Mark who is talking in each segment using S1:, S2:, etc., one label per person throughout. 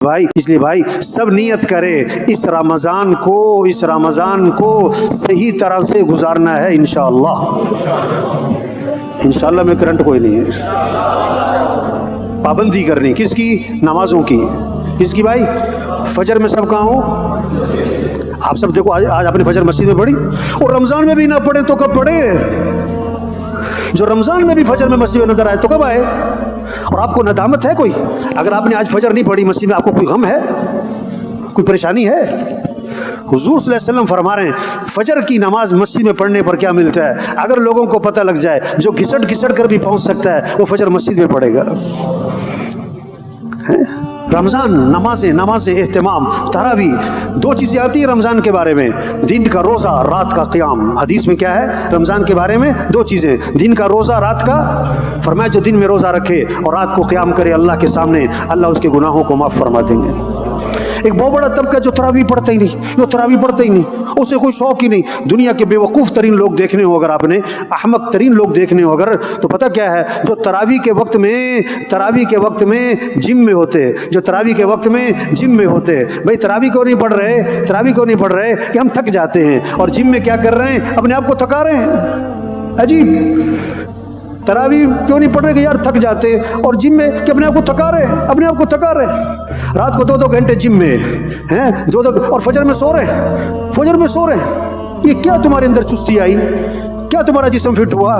S1: اس لیے بھائی سب نیت کریں اس رمضان کو صحیح طرح سے گزارنا ہے انشاءاللہ۔ انشاءاللہ میں کرنٹ کوئی نہیں ہے۔ پابندی کرنی کس کی؟ نمازوں کی۔ کس کی بھائی؟ فجر میں سب کہاں ہو؟ آپ سب دیکھو آج اپنی فجر مسجد میں پڑھی، اور رمضان میں بھی نہ پڑھے تو کب پڑھے؟ جو رمضان میں بھی فجر میں مسجد میں نظر آئے تو کب آئے؟ اور آپ کو ندامت ہے کوئی؟ اگر آپ نے آج فجر نہیں پڑھی مسجد میں، آپ کو کوئی غم ہے؟ کوئی پریشانی ہے؟ حضور صلی اللہ علیہ وسلم فرما رہے ہیں فجر کی نماز مسجد میں پڑھنے پر کیا ملتا ہے؟ اگر لوگوں کو پتہ لگ جائے جو گھسٹ کر بھی پہنچ سکتا ہے وہ فجر مسجد میں پڑھے گا۔ رمضان نمازیں اہتمام، تراویح، دو چیزیں آتی ہیں رمضان کے بارے میں، دن کا روزہ، رات کا قیام۔ حدیث میں کیا ہے رمضان کے بارے میں؟ دو چیزیں، دن کا روزہ، رات کا، فرمایا جو دن میں روزہ رکھے اور رات کو قیام کرے اللہ کے سامنے، اللہ اس کے گناہوں کو معاف فرما دیں گے۔ ایک بہت بڑا طبقہ جو تراویح پڑھتا ہی نہیں، اسے کوئی شوق ہی نہیں۔ دنیا کے بے وقوف ترین لوگ دیکھنے ہو اگر آپ نے، احمق ترین لوگ دیکھنے ہو اگر، تو پتہ کیا ہے؟ جو تراویح کے وقت میں جم میں ہوتے، بھائی تراویح کو نہیں پڑھ رہے کہ ہم تھک جاتے ہیں، اور جم میں کیا کر رہے ہیں؟ اپنے آپ کو تھکا رہے ہیں۔ عجیب، تراویح کیوں نہیں پڑھ رہے کہ یار تھک جاتے، اور جم میں کہ اپنے آپ کو تھکا رہے رات کو 2 گھنٹے جم میں ہیں، اور فجر میں سو رہے ہیں۔ یہ کیا تمہارے اندر چستی آئی؟ کیا تمہارا جسم فٹ ہوا؟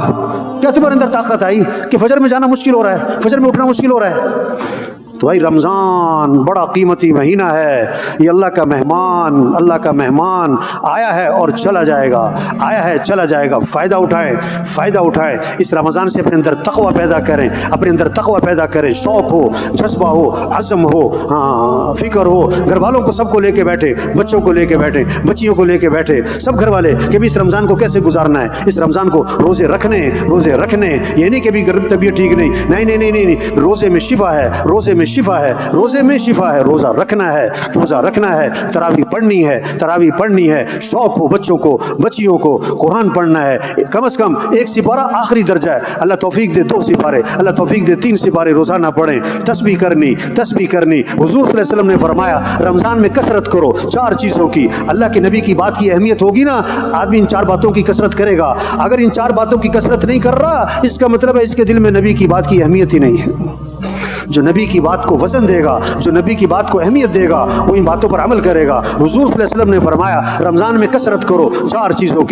S1: کیا تمہارے اندر طاقت آئی کہ فجر میں جانا مشکل ہو رہا ہے، فجر میں اٹھنا مشکل ہو رہا ہے؟ تو بھائی رمضان بڑا قیمتی مہینہ ہے، یہ اللہ کا مہمان آیا ہے اور چلا جائے گا، فائدہ اٹھائیں، اس رمضان سے اپنے اندر تقوی پیدا کریں، شوق ہو، جذبہ ہو، عزم ہو، فکر ہو، گھر والوں کو سب کو لے کے بیٹھے، بچوں کو لے کے بیٹھے، بچیوں کو لے کے بیٹھے، سب گھر والے کہ بھی اس رمضان کو کیسے گزارنا ہے، اس رمضان کو روزے رکھنے، یہ نہیں کہ بھی طبیعت ٹھیک نہیں، روزے میں شفا ہے، روزہ رکھنا ہے، تراویح پڑھنی ہے، شوق ہو بچوں کو، بچیوں کو، قرآن پڑھنا ہے، کم از کم 1 سپارہ آخری درجہ ہے، اللہ توفیق دے 2 سپارے، اللہ توفیق دے 3 سپارے روزانہ پڑھیں، تسبیح کرنی۔ حضور صلی اللہ علیہ وسلم نے فرمایا رمضان میں کثرت کرو 4 چیزوں کی۔ اللہ کے نبی کی بات کی اہمیت ہوگی نا، آدمی ان 4 باتوں کی کثرت کرے گا۔ اگر ان 4 باتوں کی کثرت نہیں کر رہا، اس کا مطلب ہے اس کے دل میں نبی کی بات کی اہمیت ہی نہیں ہے۔ جو نبی کی بات کو وزن دے گا، جو نبی کی بات کو اہمیت دے گا، وہ ان باتوں پر عمل کرے گا۔ حضور صلی اللہ علیہ وسلم نے فرمایا رمضان میں کثرت کرو 4 چیزوں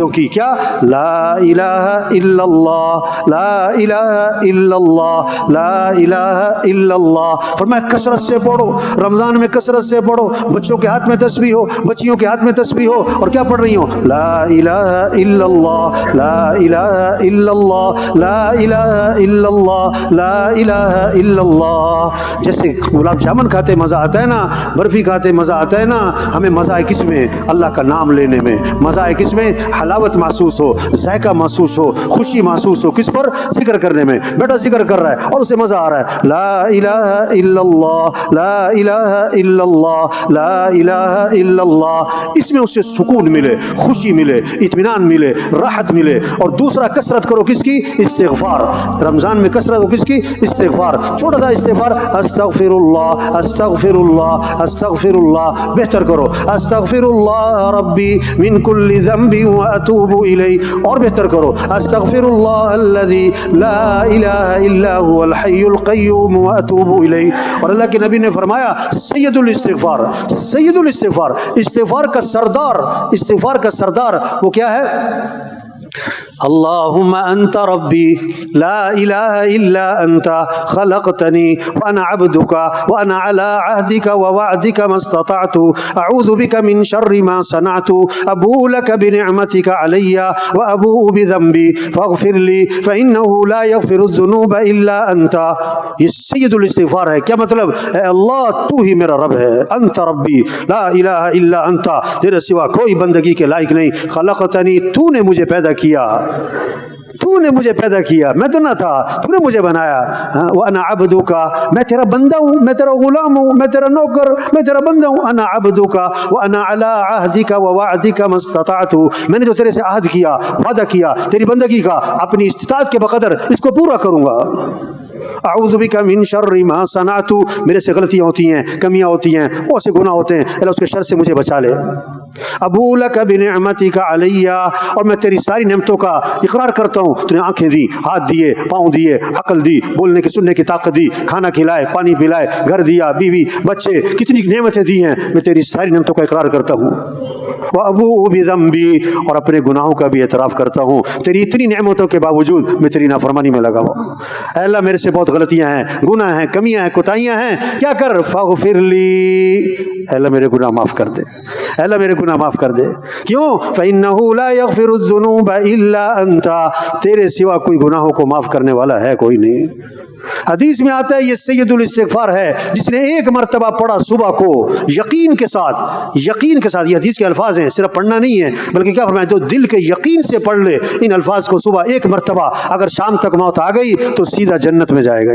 S1: کی، کیا؟ لا الہ الا اللہ، لا الہ الا اللہ، لا الہ الا اللہ۔ فرمایا کثرت سے پڑھو، رمضان میں کثرت سے پڑھو، بچوں کے ہاتھ میں تسبیح ہو، بچیوں کے ہاتھ میں تسبیح ہو، اور کیا پڑھ رہی ہو؟ لا الہ الا اللہ، لا الہ الا اللہ، لا الہ الا اللہ، لا الہ الا اللہ۔ جیسے گلاب جامن کھاتے مزہ آتا ہے نا، برفی کھاتے مزہ آتا ہے نا، ہمیں مزہ ہے کس میں؟ اللہ کا نام لینے میں مزہ ہے، کس میں؟ حلاوت محسوس ہو، ذائقہ محسوس ہو، خوشی محسوس ہو، کس پر؟ ذکر کرنے میں۔ بیٹا ذکر کر رہا ہے اور اسے مزہ آ رہا ہے، لا الہ الا اللہ، لا الہ الا اللہ، لا الہ الا اللہ۔ اس میں اسے سکون ملے، خوشی ملے، اطمینان ملے، راحت ملے۔ اور دوسرا کثرت کرو کس کی؟ استغفار۔ رمضان میں کثرت ہو کس کی؟ استغفار۔ چھوٹا سا استغفار، استغفر اللہ، استغفر اللہ، استغفر اللہ، بہتر کرو، استغفر اللہ ربی من کل ذنب واتوب الیہ، اور بہتر کرو، استغفر اللہ الذی لا الہ الا هو الحی القیوم واتوب الیہ۔ اور اللہ کے نبی نے فرمایا سید الاستغفار، استغفار کا سردار وہ کیا ہے؟ اللهم أنت ربي لا إله إلا أنت خلقتني وأنا عبدك وأنا على عهدك ووعدك ما استطعت أعوذ بك من شر ما صنعت أبوء لك بنعمتك علي وأبوء بذنبي فاغفر لي فإنه لا يغفر الذنوب إلا أنت۔ یہ سید الاستغفار ہے۔ کیا مطلب؟ اے اللہ تو ہی میرا رب ہے، انت ربی لا الہ الا انت، تیرے سوا کوئی بندگی کے لائق نہیں، خلقتنی، تو نے مجھے پیدا کیا، میں تو نہ تھا، تو نے مجھے بنایا، وانا عبدک، میں تیرا بندہ ہوں، میں تیرا غلام ہوں، میں تیرا نوکر، میں تیرا بندہ ہوں، انا عبدک وانا علی عہدک ووعدک ما استطعت، میں نے جو تیرے سے عہد کیا، وعدہ کیا، تیری بندگی کا، اپنی استطاعت کے بقدر اس کو پورا کروں گا۔ اعوذ بک من شر ما صنعت، میرے سے غلطیاں ہوتی ہیں، کمیاں ہوتی ہیں، بہت سے گناہ ہوتے ہیں، اللہ اس کے شر سے مجھے بچا لے۔ ابو لک بنعمتک علی، اور میں تیری ساری نعمتوں کا اقرار کرتا ہوں، تو نے آنکھیں دی، ہاتھ دیے، پاؤں دیے، عقل دی، بولنے کی سننے کی طاقت دی، کھانا کھلائے، پانی پلائے، گھر دیا، بیوی بچے، کتنی نعمتیں دی ہیں، میں تیری ساری نعمتوں کا اقرار کرتا ہوں۔ وَأَبُوءُ بِذَنبِي، اور اپنے گناہوں کا بھی اعتراف کرتا ہوں، تیری اتنی نعمتوں کے باوجود میں تیری نافرمانی میں لگا ہوں۔ اے اللہ میرے سے بہت غلطیاں ہیں، گناہ ہیں، کمیاں ہیں، کوتاہیاں ہیں، کیا کر؟ فاغفر لی، اے اللہ میرے گناہ معاف کر دے، اے اللہ میرے گناہ معاف کر دے۔ کیوں؟ فَإِنَّهُ لَا يَغْفِرُ الذُّنُوبَ إِلَّا أَنْتَ، تیرے سوا کوئی گناہوں کو معاف کرنے والا ہے کوئی نہیں۔ حدیث میں آتا ہے یہ سید الاستغفار ہے جس نے ایک مرتبہ پڑھا صبح کو یقین کے ساتھ، یقین کے ساتھ، یہ حدیث کے الفاظ ہیں، صرف پڑھنا نہیں ہے بلکہ کیا فرمایا، جو دل کے یقین سے پڑھ لے ان الفاظ کو صبح ایک مرتبہ، اگر شام تک موت آ گئی تو سیدھا جنت میں جائے گا،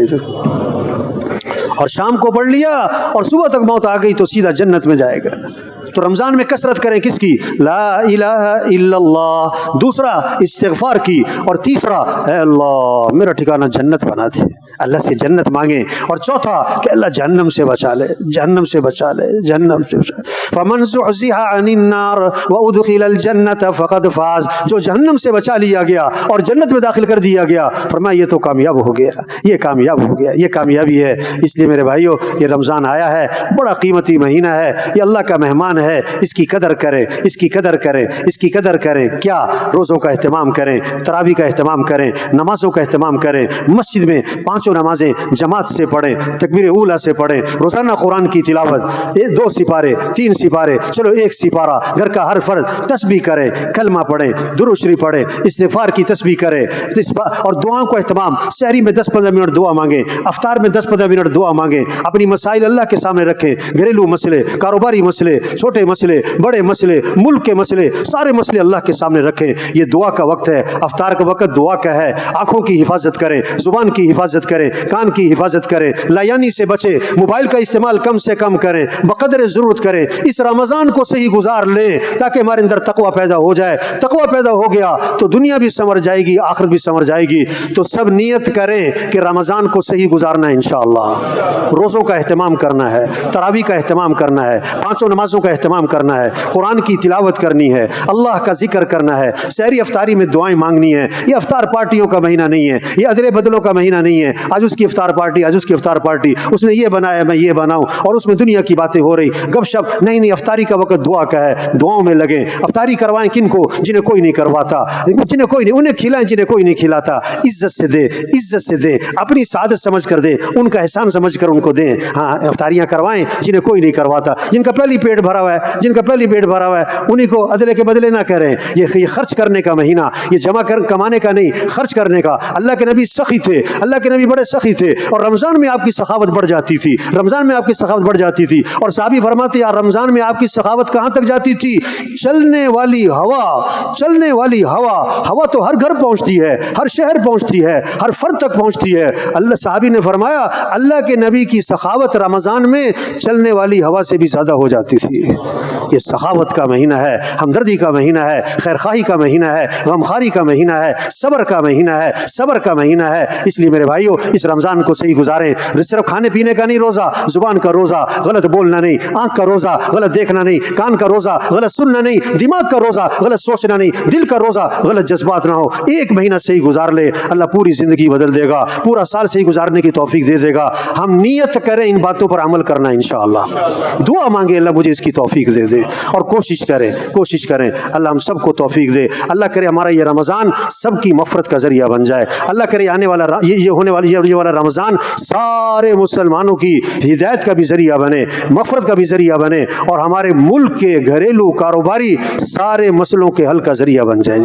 S1: اور شام کو پڑھ لیا اور صبح تک موت آ گئی تو سیدھا جنت میں جائے گا۔ تو رمضان میں کثرت کریں کس کی؟ لا الہ الا اللہ، دوسرا استغفار کی، اور تیسرا اے اللہ میرا ٹھکانہ جنت بنا دے، اللہ سے جنت مانگیں، اور چوتھا کہ اللہ جہنم سے بچا لے، جہنم سے بچا لے، جہنم سے بچا لے۔ فمن زحزح عن النار وادخل الجنت فقد فاز، جو جہنم سے بچا لیا گیا اور جنت میں داخل کر دیا گیا، فرمایا یہ تو کامیاب ہو گیا، یہ کامیاب ہو گیا، یہ کامیابی ہے۔ اس لیے میرے بھائیو یہ رمضان آیا ہے، بڑا قیمتی مہینہ ہے، یہ اللہ کا مہمان ہے، اس کی قدر کریں، اس کی قدر کریں، اس کی قدر کریں۔ کیا؟ روزوں کا اہتمام کریں، تراویح کا اہتمام کریں، نمازوں کا اہتمام کریں، مسجد میں پانچوں نمازیں جماعت سے پڑھیں، تکبیر اولیٰ سے پڑھیں، روزانہ قرآن کی تلاوت، 2 سپارے 3 سپارے، چلو 1 سپارہ، گھر کا ہر فرد تسبیح کریں، کلمہ پڑھیں، درود شریف پڑھیں، استغفار کی تسبیح کریں، اور دعاؤں کا اہتمام، سحری میں 10-15 منٹ دعا مانگیں، افطار میں 10-15 منٹ دعا مانگیں، اپنی مسائل اللہ کے سامنے رکھیں، گھریلو مسئلے، کاروباری مسئلے، چھوٹے مسئلے، بڑے مسئلے، ملک کے مسئلے، سارے مسئلے اللہ کے سامنے رکھیں۔ یہ دعا کا وقت ہے، افطار کا وقت دعا کا ہے۔ آنکھوں کی حفاظت کریں، زبان کی حفاظت کریں، کان کی حفاظت کریں، لایانی سے بچیں، موبائل کا استعمال کم سے کم کریں، بقدر ضرورت کریں، اس رمضان کو صحیح گزار لیں تاکہ ہمارے اندر تقوی پیدا ہو جائے۔ تقوی پیدا ہو گیا تو دنیا بھی سنور جائے گی، آخرت بھی سنور جائے گی۔ تو سب نیت کریں کہ رمضان کو صحیح گزارنا ہے انشاءاللہ، روزوں کا اہتمام کرنا ہے، تراویح کا اہتمام کرنا ہے، پانچوں نمازوں کا اہتمام کرنا ہے، قرآن کی تلاوت کرنی ہے، اللہ کا ذکر کرنا ہے، سحری افطاری میں دعائیں مانگنی ہے۔ یہ افطار پارٹیوں کا مہینہ نہیں ہے، یہ ادلے بدلوں کا مہینہ نہیں ہے، آج اس کی افطار پارٹی، آج اس کی افطار پارٹی، اس نے یہ بنایا میں یہ بناؤں، اور اس میں دنیا کی باتیں ہو رہی، گپ شپ نہیں۔ افطاری کا وقت دعا کا ہے، دعاؤں میں لگیں۔ افطاری کروائیں کن کو؟ جنہیں کوئی نہیں کرواتا، جنہیں کوئی نہیں، انہیں کھلائیں جنہیں کوئی نہیں کھلاتا۔ عزت سے دے، عزت سے دے، اپنی سعادت سمجھ کر دے، ان کا احسان سمجھ کر ان کو دیں۔ ہاں افطاریاں کروائیں جنہیں کوئی نہیں کرواتا، جن کا پہلی پیٹ بھرا ہوا ہے، جن کا پہلی پیٹ بھرا ہوا ہے، انہیں کو ادلے کے بدلے نہ کریں۔ یہ خرچ کرنے کا مہینہ، یہ جمع کر کمانے کا نہیں، خرچ کرنے کا۔ اللہ کے نبی سخی تھے، اللہ کے نبی بڑے سخی تھے، اور رمضان میں آپ کی سخاوت بڑھ جاتی تھی، رمضان میں آپ کی سخاوت بڑھ جاتی تھی۔ اور صحابی فرماتے ہیں رمضان میں آپ کی سخاوت کہاں تک جاتی تھی؟ چلنے والی ہوا، چلنے والی ہوا، ہوا تو ہر گھر پہنچتی ہے، ہر شہر پہنچتی ہے، ہر فرد تک پہنچتی ہے۔ اللہ صحابی نے فرمایا اللہ کے نبی کی سخاوت رمضان میں چلنے والی ہوا سے بھی زیادہ ہو جاتی تھی۔ یہ سخاوت کا مہینہ ہے، ہمدردی کا مہینہ ہے، خیرخواہی کا مہینہ ہے، غمخواری کا مہینہ ہے، صبر کا مہینہ ہے، صبر کا مہینہ ہے۔ اس لیے میرے بھائیو اس رمضان کو صحیح گزاریں۔ صرف کھانے پینے کا نہیں روزہ، زبان کا روزہ، غلط بولنا نہیں، آنکھ کا روزہ، غلط دیکھنا نہیں، کان کا روزہ، غلط سننا نہیں، دماغ کا روزہ، غلط سوچنا نہیں، دل کا روزہ، غلط جذبات نہ ہو۔ ایک مہینہ صحیح گزار لے، اللہ پوری زندگی بدل دے گا، پورا سال صحیح گزارنے کی توفیق دے دے گا۔ ہم نیت کریں ان باتوں پر عمل کرنا انشاءاللہ، دعا مانگے اللہ مجھے اس کی توفیق دے دے، اور کوشش کریں، کوشش کریں اللہ ہم سب کو توفیق دے۔ اللہ کرے ہمارا یہ رمضان سب کی مغفرت کا ذریعہ بن جائے۔ اللہ کرے آنے والا یہ ہونے والی یہ والا رمضان سارے مسلمانوں کی ہدایت کا بھی ذریعہ بنے، مغفرت کا بھی ذریعہ بنے، اور ہمارے ملک کے گھریلو کاروباری سارے مسئلوں کے حل کا ذریعہ بن جائے۔